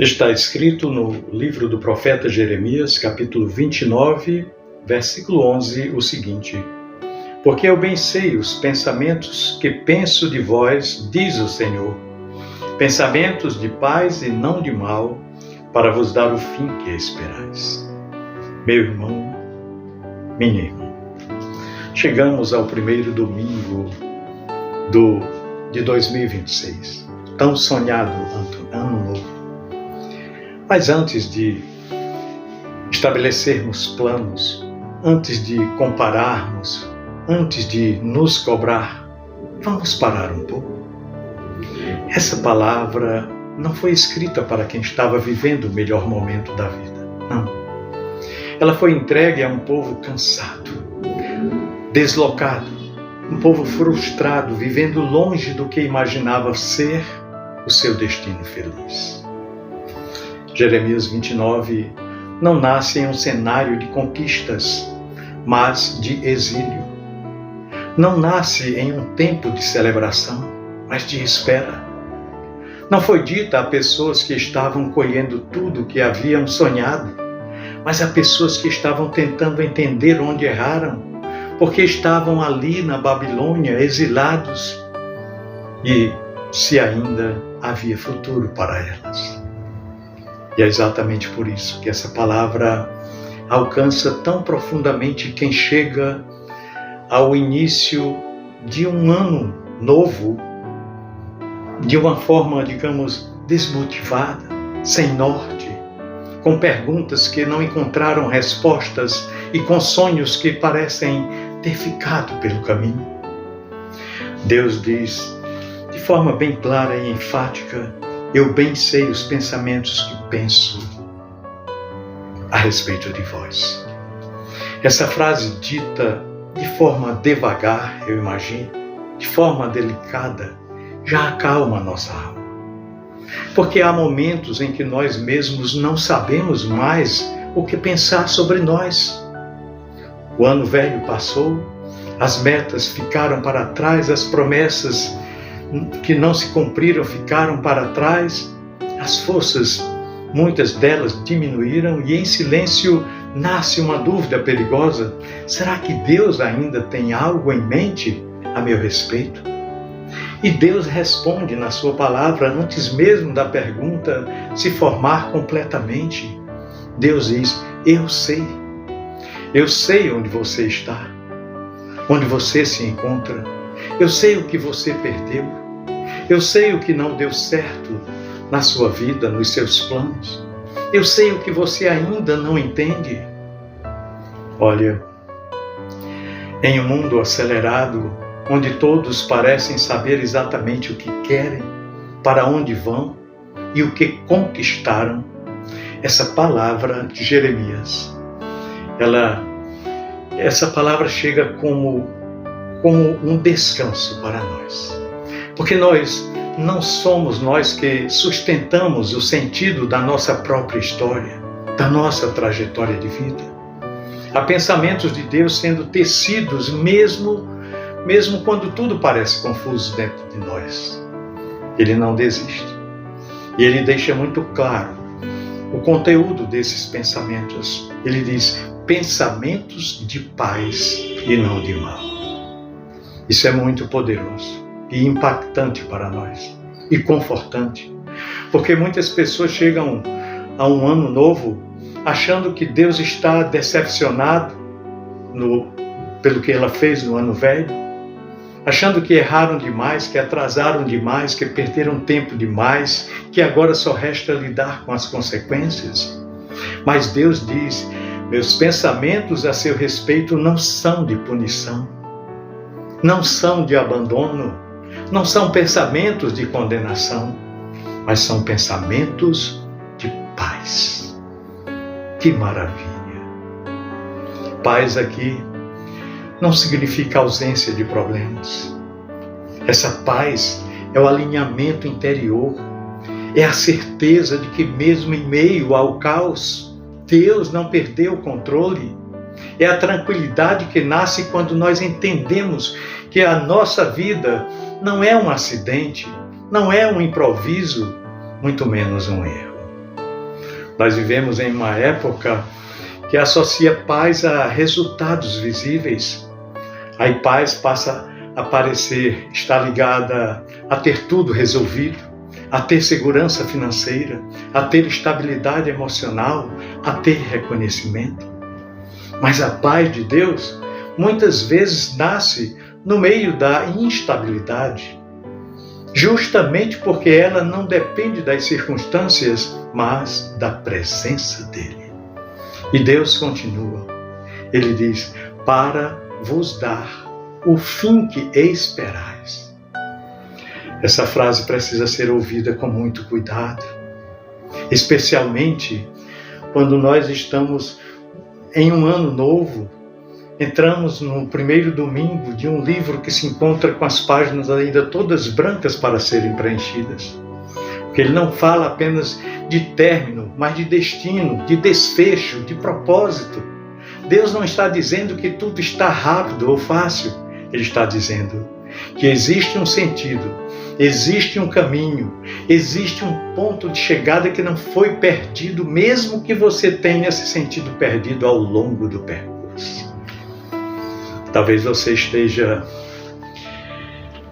Está escrito no livro do profeta Jeremias, capítulo 29, versículo 11, o seguinte: Porque eu bem sei os pensamentos que penso de vós, diz o Senhor, pensamentos de paz e não de mal, para vos dar o fim que esperais. Meu irmão, minha irmã, chegamos ao primeiro domingo de 2026, tão sonhado ano novo. Mas antes de estabelecermos planos, antes de compararmos, antes de nos cobrar, vamos parar um pouco. Essa palavra não foi escrita para quem estava vivendo o melhor momento da vida, não. Ela foi entregue a um povo cansado, deslocado, um povo frustrado, vivendo longe do que imaginava ser o seu destino feliz. Jeremias 29 não nasce em um cenário de conquistas, mas de exílio. Não nasce em um tempo de celebração, mas de espera. Não foi dita a pessoas que estavam colhendo tudo que haviam sonhado, mas a pessoas que estavam tentando entender onde erraram, porque estavam ali na Babilônia, exilados, e se ainda havia futuro para elas. E é exatamente por isso que essa palavra alcança tão profundamente quem chega ao início de um ano novo, de uma forma, digamos, desmotivada, sem norte, com perguntas que não encontraram respostas e com sonhos que parecem ter ficado pelo caminho. Deus diz, de forma bem clara e enfática: eu bem sei os pensamentos que penso a respeito de vós. Essa frase dita de forma devagar, eu imagino, de forma delicada, já acalma a nossa alma. Porque há momentos em que nós mesmos não sabemos mais o que pensar sobre nós. O ano velho passou, as metas ficaram para trás, as promessas que não se cumpriram ficaram para trás, as forças, muitas delas diminuíram e em silêncio nasce uma dúvida perigosa: será que Deus ainda tem algo em mente a meu respeito? E Deus responde na sua palavra antes mesmo da pergunta se formar completamente. Deus diz: eu sei onde você está, onde você se encontra, eu sei o que você perdeu, eu sei o que não deu certo na sua vida, nos seus planos. Eu sei o que você ainda não entende. Olha, em um mundo acelerado, onde todos parecem saber exatamente o que querem, para onde vão e o que conquistaram, essa palavra de Jeremias, essa palavra chega como um descanso para nós. Porque não somos nós que sustentamos o sentido da nossa própria história, da nossa trajetória de vida. Há pensamentos de Deus sendo tecidos mesmo quando tudo parece confuso dentro de nós. Ele não desiste. E ele deixa muito claro o conteúdo desses pensamentos. Ele diz: pensamentos de paz e não de mal. Isso é muito poderoso e impactante para nós, e confortante, porque muitas pessoas chegam a um ano novo achando que Deus está decepcionado pelo que ela fez no ano velho, achando que erraram demais, que atrasaram demais, que perderam tempo demais, que agora só resta lidar com as consequências. Mas Deus diz: meus pensamentos a seu respeito não são de punição, não são de abandono, não são pensamentos de condenação, mas são pensamentos de paz. Que maravilha! Paz aqui não significa ausência de problemas. Essa paz é o alinhamento interior, é a certeza de que mesmo em meio ao caos, Deus não perdeu o controle. É a tranquilidade que nasce quando nós entendemos que a nossa vida não é um acidente, não é um improviso, muito menos um erro. Nós vivemos em uma época que associa paz a resultados visíveis. Aí paz passa a parecer estar ligada a ter tudo resolvido, a ter segurança financeira, a ter estabilidade emocional, a ter reconhecimento. Mas a paz de Deus muitas vezes nasce no meio da instabilidade, justamente porque ela não depende das circunstâncias, mas da presença dele. E Deus continua. Ele diz: para vos dar o fim que esperais. Essa frase precisa ser ouvida com muito cuidado, especialmente quando nós estamos em um ano novo, entramos no primeiro domingo de um livro que se encontra com as páginas ainda todas brancas para serem preenchidas. Porque ele não fala apenas de término, mas de destino, de desfecho, de propósito. Deus não está dizendo que tudo está rápido ou fácil. Ele está dizendo que existe um sentido, existe um caminho, existe um ponto de chegada que não foi perdido, mesmo que você tenha se sentido perdido ao longo do percurso. Talvez você esteja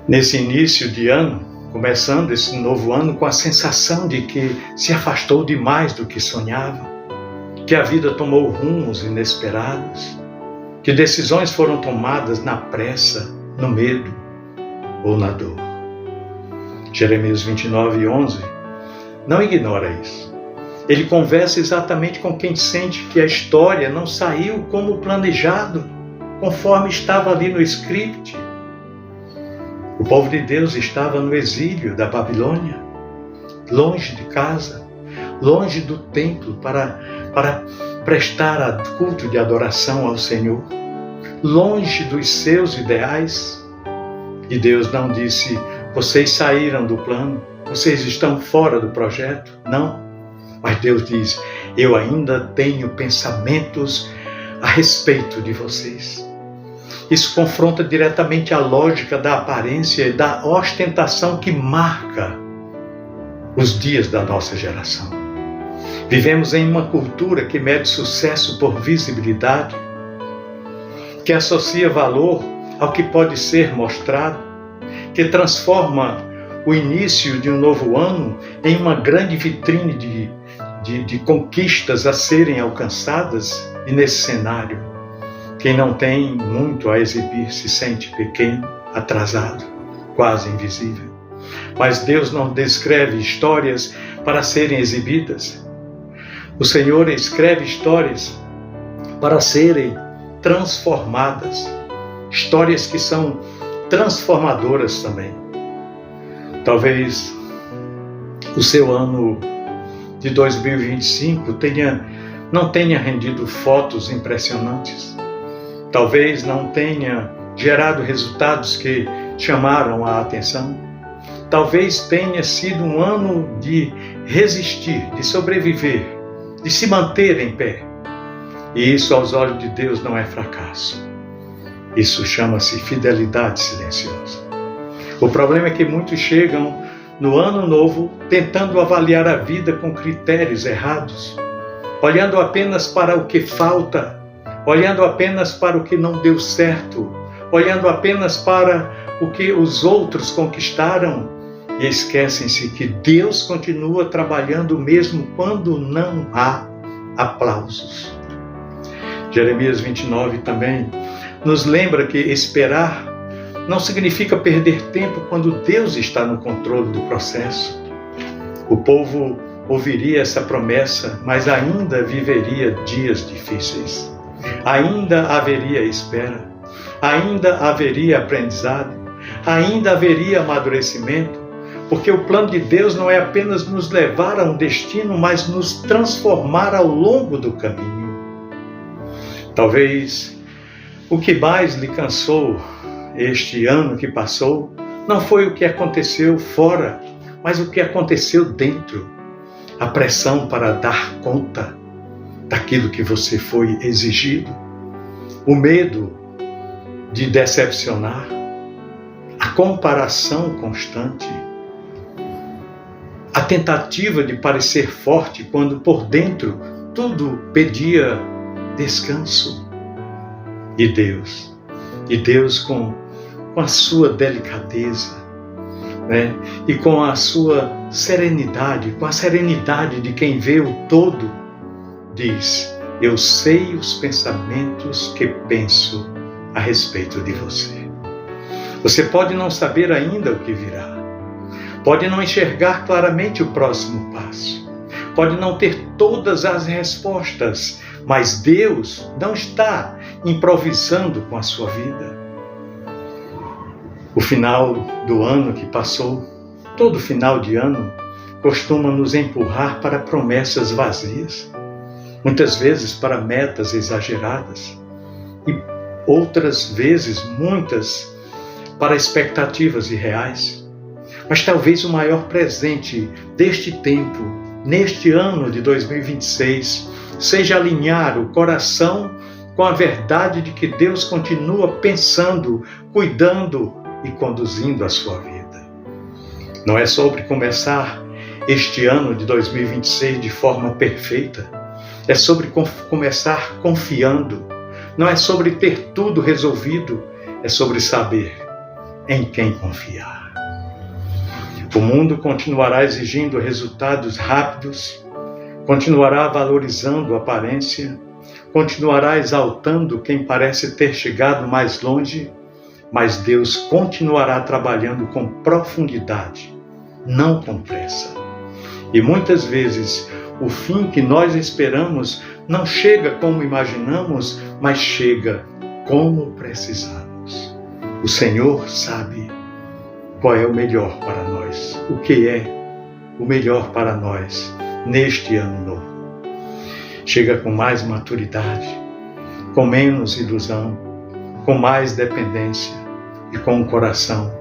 nesse início de ano, começando esse novo ano com a sensação de que se afastou demais do que sonhava, que a vida tomou rumos inesperados, que decisões foram tomadas na pressa, no medo ou na dor. Jeremias 29:11 não ignora isso. Ele conversa exatamente com quem sente que a história não saiu como planejado, conforme estava ali no script. O povo de Deus estava no exílio da Babilônia, longe de casa, longe do templo para prestar culto de adoração ao Senhor, longe dos seus ideais. E Deus não disse: vocês saíram do plano, vocês estão fora do projeto. Não. Mas Deus diz: eu ainda tenho pensamentos a respeito de vocês. Isso confronta diretamente a lógica da aparência e da ostentação que marca os dias da nossa geração. Vivemos em uma cultura que mede sucesso por visibilidade, que associa valor ao que pode ser mostrado, que transforma o início de um novo ano em uma grande vitrine de conquistas a serem alcançadas. E nesse cenário, quem não tem muito a exibir se sente pequeno, atrasado, quase invisível. Mas Deus não descreve histórias para serem exibidas. O Senhor escreve histórias para serem transformadas. Histórias que são transformadoras também. Talvez o seu ano de 2025 não tenha rendido fotos impressionantes. Talvez não tenha gerado resultados que chamaram a atenção. Talvez tenha sido um ano de resistir, de sobreviver, de se manter em pé. E isso, aos olhos de Deus, não é fracasso. Isso chama-se fidelidade silenciosa. O problema é que muitos chegam no ano novo tentando avaliar a vida com critérios errados, olhando apenas para o que falta, olhando apenas para o que não deu certo, olhando apenas para o que os outros conquistaram, e esquecem-se que Deus continua trabalhando mesmo quando não há aplausos. Jeremias 29 também nos lembra que esperar não significa perder tempo quando Deus está no controle do processo. O povo ouviria essa promessa, mas ainda viveria dias difíceis. Ainda haveria espera, ainda haveria aprendizado, ainda haveria amadurecimento, porque o plano de Deus não é apenas nos levar a um destino, mas nos transformar ao longo do caminho. Talvez o que mais lhe cansou este ano que passou não foi o que aconteceu fora, mas o que aconteceu dentro. A pressão para dar conta daquilo que você foi exigido, o medo de decepcionar, a comparação constante, a tentativa de parecer forte quando por dentro tudo pedia descanso. E Deus com a sua delicadeza, né? E com a sua serenidade, com a serenidade de quem vê o todo, diz: eu sei os pensamentos que penso a respeito de você. Você pode não saber ainda o que virá, pode não enxergar claramente o próximo passo, pode não ter todas as respostas, mas Deus não está improvisando com a sua vida. O final do ano que passou, todo final de ano, costuma nos empurrar para promessas vazias, muitas vezes para metas exageradas e outras vezes, muitas, para expectativas irreais. Mas talvez o maior presente deste tempo, neste ano de 2026, seja alinhar o coração com a verdade de que Deus continua pensando, cuidando e conduzindo a sua vida. Não é sobre começar este ano de 2026 de forma perfeita, é sobre começar confiando. Não é sobre ter tudo resolvido, é sobre saber em quem confiar. O mundo continuará exigindo resultados rápidos, continuará valorizando a aparência, continuará exaltando quem parece ter chegado mais longe, mas Deus continuará trabalhando com profundidade, não com pressa. E muitas vezes o fim que nós esperamos não chega como imaginamos, mas chega como precisamos. O Senhor sabe qual é o melhor para nós, o que é o melhor para nós neste ano novo. Chega com mais maturidade, com menos ilusão, com mais dependência e com um coração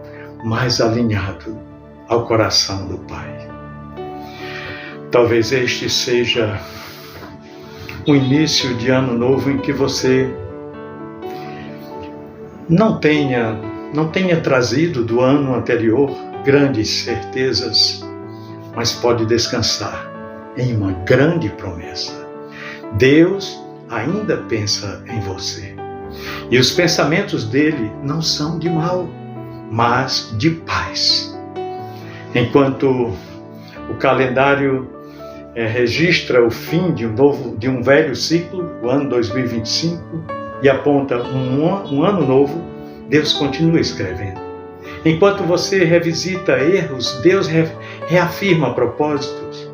mais alinhado ao coração do Pai. Talvez este seja o início de ano novo em que você não tenha trazido do ano anterior grandes certezas, mas pode descansar em uma grande promessa. Deus ainda pensa em você. E os pensamentos dele não são de mal, mas de paz. Enquanto o calendário registra o fim de um velho ciclo, o ano 2025, e aponta um ano novo, Deus continua escrevendo. Enquanto você revisita erros, Deus reafirma propósitos.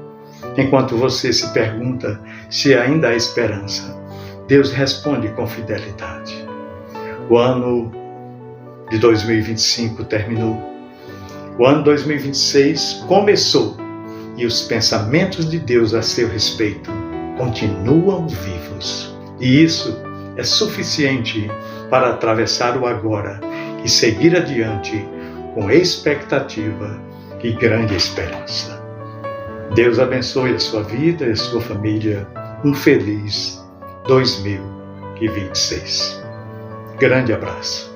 Enquanto você se pergunta se ainda há esperança, Deus responde com fidelidade. O ano de 2025 terminou. O ano 2026 começou e os pensamentos de Deus a seu respeito continuam vivos. E isso é suficiente para atravessar o agora e seguir adiante com expectativa e grande esperança. Deus abençoe a sua vida e a sua família. Um feliz 2026. Grande abraço.